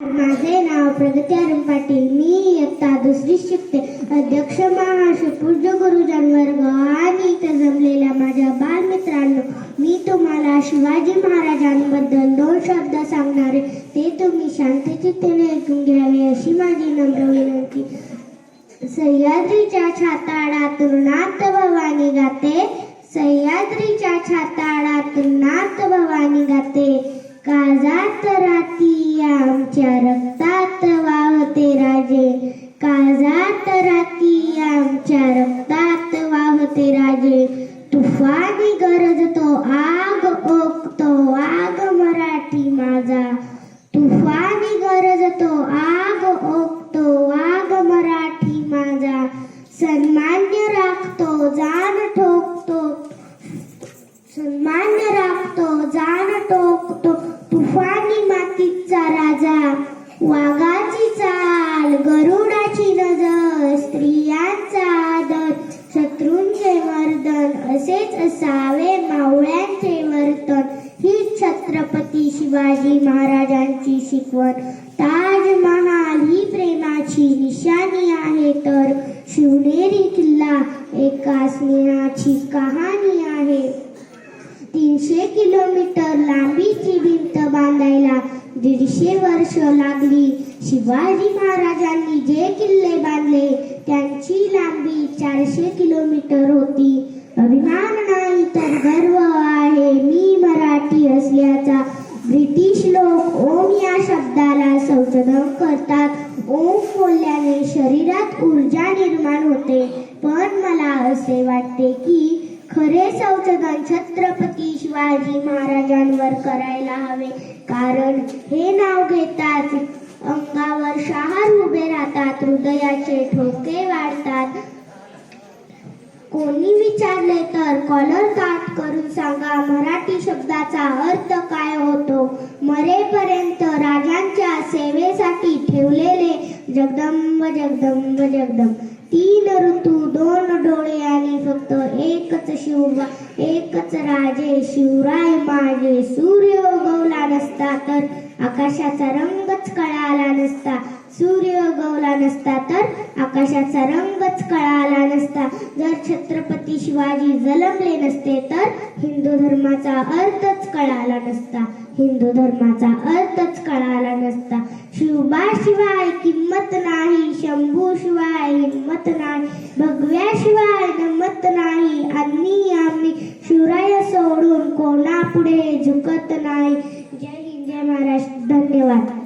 माझे नाव प्रगती अरुण पाटील. मी इयत्ता दुसरी शिकते. अध्यक्ष महाशय, पूज्य गुरुजन वर्ग आणि इथे जमलेल्या माझ्या बालमित्रांनो, मी तुम्हाला शिवाजी महाराजांबद्दल 2 शब्द सांगणार आहे. ते तुम्ही शांतचित्ताने ऐकून घ्यावे अशी माझी नम्र विनंती. सह्याद्रीच्या छाताडातून नाथ भवानी गाते, सह्याद्रीच्या छाताडातून नाथ भवानी गाते. काळजात राती आमच्या रक्तात वाहते राजे, काळजात राती आमच्या रक्तात वाहते राजे. तुफानी गरजतो आग ओकतो आग मराठी माझा, तुफानी गरजतो आग ओकतो आग मराठी माझा. सन्मान्य राखतो जाण ठोकतो, सन्मान्य राखतो जाण ठोकतो तुफानी मातीचा राजा. वाघाची चाल गरुडाची नजर, स्त्रियांचा आदर शत्रूंचे मर्दन, असेच असावे मावळ्यांचे वर्तन. ही छत्रपती शिवाजी महाराजांची शिकवण. ताजमहाल ही प्रेमाची निशाणी आहे, तर शिवनेरी किल्ला एका स्नेहाची कहाणी आहे. 300 किलोमीटर लांबीची भिंत बांधायला 150 वर्ष लागली. शिवाजी महाराजांनी जे किल्ले बांधले त्यांची लांबी 400 किलोमीटर होती. अभिमान नाही तर गर्व आहे मी मराठी असल्याचा. ब्रिटिश लोक ओम या शब्दाला संशोधन करतात. ओम बोलल्याने शरीरात ऊर्जा निर्माण होते, पण मला असे वाटते की खरे संशोधन छत्रपती शिवाजी महाराजांवर करायला हवे. कारण हे नाव घेताच अंगावर शहार उभे राहतात, हृदयाचे ठोके वाढतात. कोणी विचारले तर कॉलर काट करून सांगा मराठी शब्दाचा अर्थ काय होतो. मरेपर्यंत राजांच्या सेवेसाठी ठेवलेले जगदंब जगदंब जगदंब. 3 ऋतू 2 डोळे आणि फक्त एकच शिवबा, एकच राजे शिवराय माझे. सूर्य उगवला नसता तर आकाशाचा रंगच कळाला नसता, सूर्य उगवला नसता तर आकाशाचा रंगच कळाला नसता. जर छत्रपती शिवाजी जन्मले नसते तर हिंदू धर्माचा अर्थच कळाला नसता, हिंदू धर्माचा अर्थच कळाला नसता. शिवबाशिवाय किंमत नाही, शंभूशिवाय हिंमत नाही, भगव्याशिवाय नमत नाही. आम्ही शिवराय सोडून कोणापुढे झुकत नाही. जय हिंद, जय महाराष्ट्र. धन्यवाद.